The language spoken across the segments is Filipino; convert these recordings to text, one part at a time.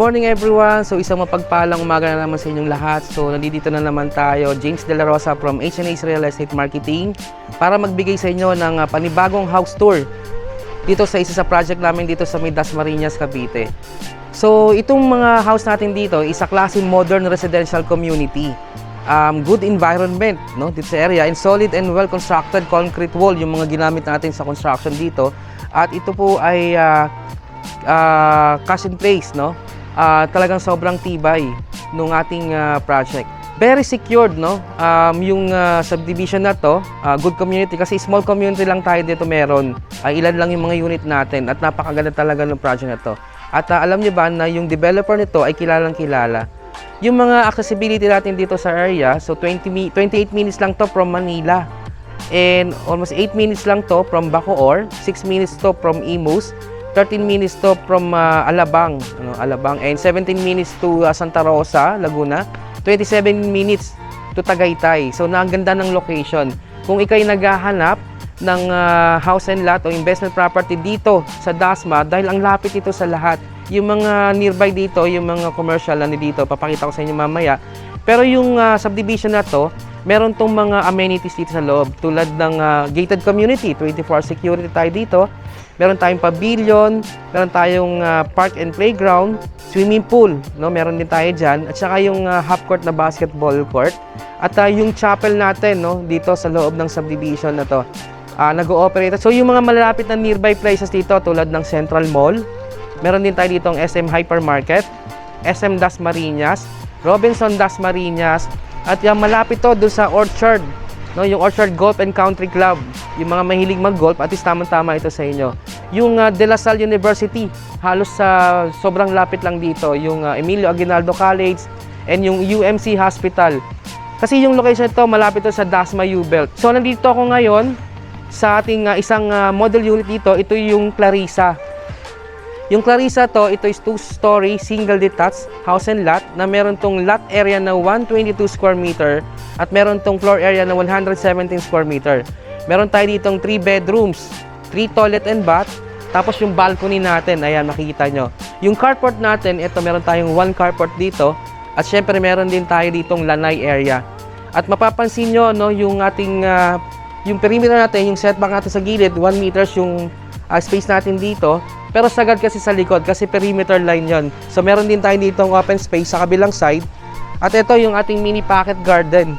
morning everyone! So isang mapagpalang umaga na naman sa inyong lahat. So nandito na naman tayo, James De La Rosa from H&H Real Estate Marketing para magbigay sa inyo ng panibagong house tour dito sa isa sa project namin dito sa Dasmariñas, Cavite. So itong mga house natin dito is a klase modern residential community. Good environment, no, dito sa area, and solid and well constructed concrete wall yung mga ginamit natin sa construction dito. At ito po ay cash in place, no? Talagang sobrang tibay nung ating project. Very secured, no? Yung subdivision na to, good community kasi small community lang tayo dito meron. Ilan lang yung mga unit natin at napakaganda talaga ng project na to. At alam niyo ba na yung developer nito ay kilalang kilala. Yung mga accessibility natin dito sa area, so 28 minutes lang to from Manila. And almost 8 minutes lang to from Bacoor, 6 minutes to from Imus, 13 minutes to from Alabang, and 17 minutes to Santa Rosa, Laguna, 27 minutes to Tagaytay. So ang ganda ng location. Kung ikay naghahanap ng house and lot o investment property dito sa Dasma, dahil ang lapit ito sa lahat. Yung mga nearby dito, yung mga commercial na dito, papakita ko sa inyo mamaya. Pero yung subdivision na to, meron tong mga amenities dito sa loob tulad ng gated community, 24-hour security tayo dito. Meron tayong pavilion, meron tayong park and playground, swimming pool, no? Meron din tayo diyan, at saka yung half court na basketball court. At yung chapel natin, no, dito sa loob ng subdivision na to, nag-ooperate. So yung mga malalapit na nearby places dito tulad ng Central Mall, meron din tayo dito ang SM Hypermarket, SM Dasmariñas, Robinson Dasmariñas, at yung malapit to doon sa Orchard, no, yung Orchard Golf and Country Club. Yung mga mahilig mag-golf, at least tamang-tama ito sa inyo. Yung De La Salle University, halos sa sobrang lapit lang dito. Yung Emilio Aguinaldo College and yung UMC Hospital. Kasi yung location ito, malapit to sa Dasma U-Belt. So nandito ako ngayon sa ating isang model unit dito. Ito yung Clarissa. Yung Clarissa to, ito is 2-story single detached house and lot na meron tong lot area na 122 square meter at meron tong floor area na 117 square meter. Meron tayo ditong 3 bedrooms, 3 toilet and bath, tapos yung balcony natin, ayan, makikita nyo. Yung carport natin, ito meron tayong 1 carport dito at syempre meron din tayo ditong lanay area. At mapapansin nyo, no, yung ating, yung perimeter natin, yung setback natin sa gilid, 1 meters yung space natin dito. Pero sagad kasi sa likod kasi perimeter line yon. So meron din tayo ditong open space sa kabilang side. At ito yung ating mini pocket garden.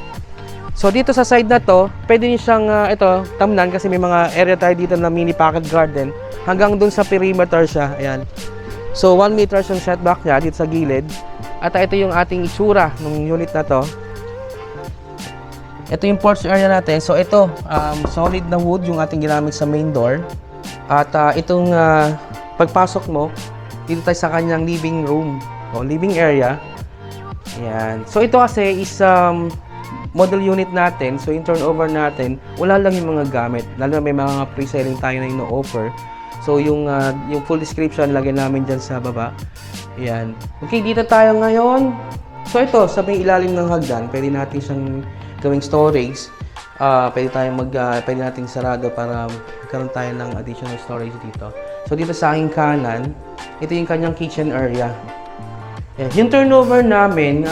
So dito sa side na to, pwede niyo siyang ito tamnan kasi may mga area tayo dito na mini pocket garden. Hanggang dun sa perimeter siya. Ayan. So 1 meter yung setback niya dito sa gilid. At ito yung ating itsura ng unit na to. Ito yung porch area natin. So ito, solid na wood yung ating ginamit sa main door. At itong pagpasok mo, dito tayo sa kanyang living room o living area. Ayan. So ito kasi is model unit natin. So yung turnover natin, wala lang yung mga gamit. Lalo na may mga pre-selling tayo na ino-offer. So yung full description lagyan namin dyan sa baba. Ayan. Okay, dito tayo ngayon. So ito, sa may ilalim ng hagdan, pwede natin siyang gawing storage. Pwede nating sarado para magkaroon tayo ng additional storage dito. So dito sa aking kanan, ito yung kanyang kitchen area. Ayan. Yung turnover namin,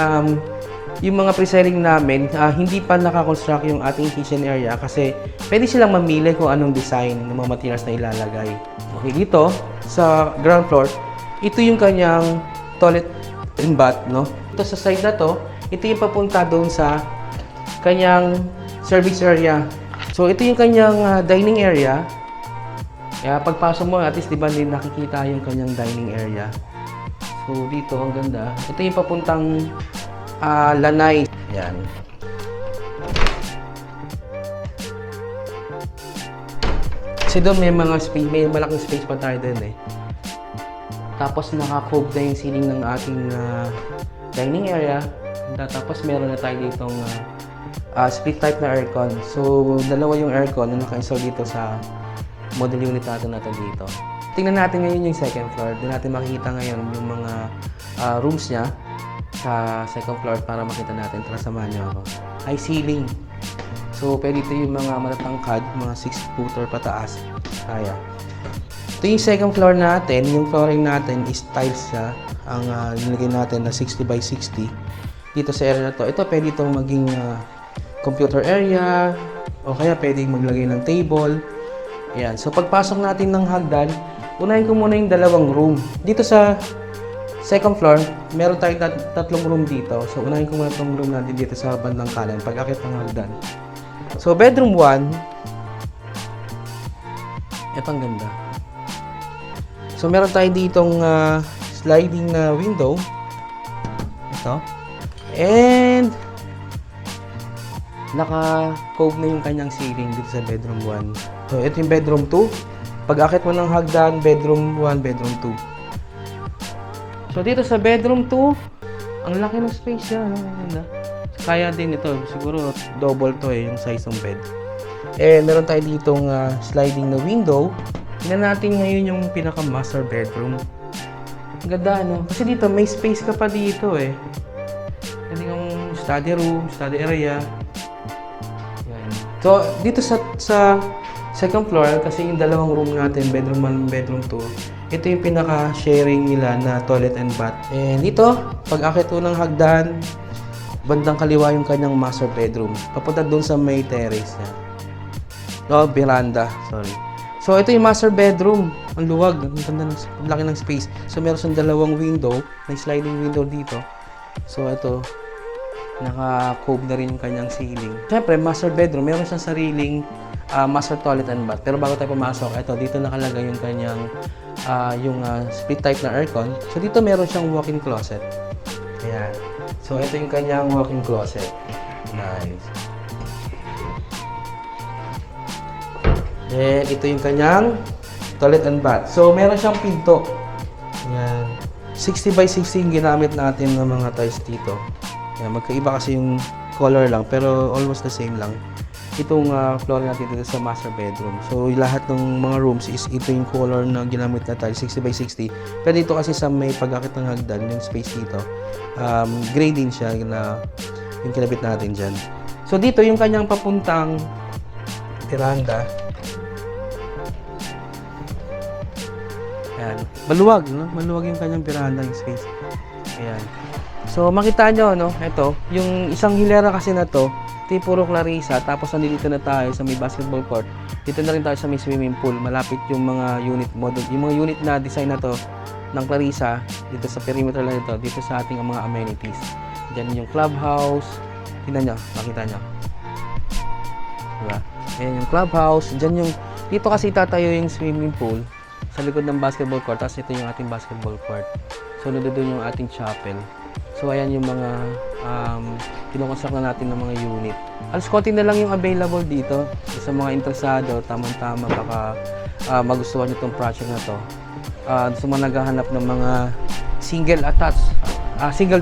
yung mga pre-selling namin, hindi pa nakakonstruct yung ating kitchen area kasi pwede silang mamili kung anong design ng mga materials na ilalagay. Okay, dito sa ground floor, ito yung kanyang toilet and bath, no? Ito sa side na to, ito yung papunta doon sa kanyang service area. So ito yung kanyang dining area. Kaya pagpasok mo, at least di ba din nakikita yung kanyang dining area. So dito, ang ganda. Ito yung papuntang lanay. Yan. Kasi doon may mga space, may malaking space pa tayo doon eh. Tapos naka-cove na yung ceiling ng ating dining area. Tapos meron na tayo ditong split type na aircon. So dalawa yung aircon na naka-install dito sa model unit natin dito. Tingnan natin ngayon yung second floor. Doon natin makikita ngayon yung mga rooms niya sa second floor para makita natin. Tara, samahan niyo ako. High ceiling. So pwede ito yung mga matatangkad, mga 6-footer pataas. Kaya. Ito yung second floor natin. Yung flooring natin is tiles siya. Ang nilagay natin na 60 by 60. Dito sa area na to. Ito pwede itong maging computer area. O kaya pwedeng maglagay ng table. Ayan. So pagpasok natin ng hagdan, unahin ko muna yung dalawang room. Dito sa second floor, meron tayong tatlong room dito. So unahin ko muna itong room natin dito sa bandang kanan. Pag-akit ng hagdan. So bedroom 1. Ito ang ganda. So meron tayo ditong sliding na window. Ito. And naka-cove na yung kanyang ceiling dito sa bedroom 1. So ito yung bedroom 2. Pag-akit mo ng hagdan, bedroom 1, bedroom 2. So dito sa bedroom 2, ang laki ng space niya. Ganda. Kaya din ito. Siguro double to yung size ng bed. And meron tayo ditong sliding na window. Tingnan natin ngayon yung pinaka-master bedroom. Ang ganda, no? Kasi dito, may space ka pa dito, eh. Pwede yung study room, study area. Yan. So, dito sa second floor, kasi yung dalawang room natin, bedroom 1, bedroom 2, ito yung pinaka-sharing nila na toilet and bath. And dito, pag-akit mo ng hagdan, bandang kaliwa yung kanyang master bedroom. Papunta dun sa may terrace niya. No, veranda. Sorry. So, ito yung master bedroom. Ang luwag. Ang ganda ng laki ng space. So, meron siyang dalawang window. May sliding window dito. So, ito. Naka-cove na rin yung kanyang ceiling. Siyempre, master bedroom. Meron siyang sariling master toilet and bath. Pero bago tayo pumasok, ito, dito nakalagay yung kanyang split type na aircon. So, dito meron siyang walk-in closet. Ayan. So, ito yung kanyang walk-in closet. Nice. Then, ito yung kanyang toilet and bath. So, meron siyang pinto. Ayan. 60 by 60 yung ginamit natin ng mga tiles dito. Ayan, magkaiba kasi yung color lang, pero almost the same lang. Itong floor natin dito sa master bedroom. So, lahat ng mga rooms is ito yung color na ginamit na tiles, 60 by 60. Pero dito kasi sa may pag-akit ng hagdan, yung space dito, gray din siya na yung kinabit natin dyan. So, dito yung kanyang papuntang veranda. Ayan. Maluwag, no? Maluwag yung kanyang veranda, yung space. Ayan. So, makita nyo, no? Ito, yung isang hilera kasi na to, ito yung puro Clarissa. Tapos, nandito na tayo sa may basketball court. Dito na rin tayo sa may swimming pool. Malapit yung mga unit model. Yung mga unit na design na to ng Clarissa, dito sa perimeter lang ito, dito sa ating mga amenities. Diyan yung clubhouse. Tingnan nyo, makita nyo. Diba? Ayan yung clubhouse. Diyan yung, dito kasi tatayo yung swimming pool. Sa likod ng basketball court, tapos ito yung ating basketball court. So, nandun yung ating chapel. So, ayan yung mga kinukonstruct na natin ng mga unit. Alas konti na lang yung available dito. Sa mga interesado, tamang-tama, baka magustuhan nyo itong project na to. Sa mga naghahanap ng mga single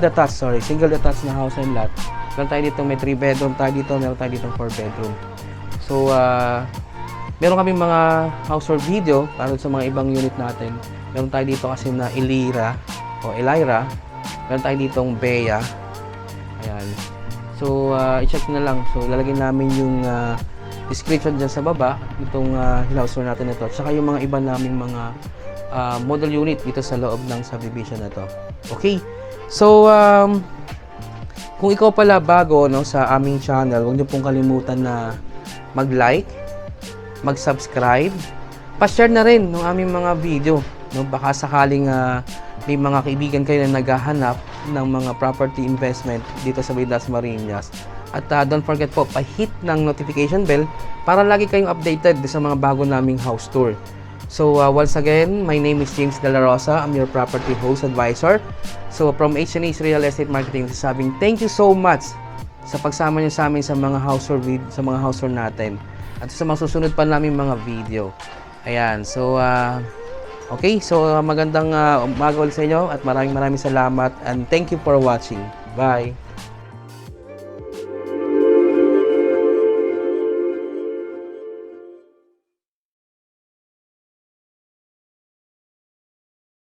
detached na house and lot. Meron tayo dito, may 3 bedroom tayo dito, meron tayo dito 4 bedroom. So, meron kami mga house tour video para sa mga ibang unit natin. Meron tayo dito kasi na Elira. Meron tayo ditong Bea. Ayan. So, i-check na lang. So, ilalagay namin yung description dyan sa baba. Itong house tour natin ito. At saka yung mga iba naming mga model unit dito sa loob ng subdivision na to. Okay. So, kung ikaw pala bago no, sa aming channel, huwag niyo pong kalimutan na mag-like, mag-subscribe, pa-share na rin ng aming mga video. No? Baka sakaling may mga kaibigan kayo na naghahanap ng mga property investment dito sa Dasmariñas. At don't forget po, pa-hit ng notification bell para lagi kayong updated sa mga bago naming house tour. So once again, my name is James De La Rosa. I'm your property host advisor. So from H&H Real Estate Marketing, sabing thank you so much sa pagsama niyo sa amin sa mga house tour natin. At sa mga susunod pa namin mga video. Ayan, so okay, so magandang umaga ulit sa inyo at maraming salamat and thank you for watching. Bye!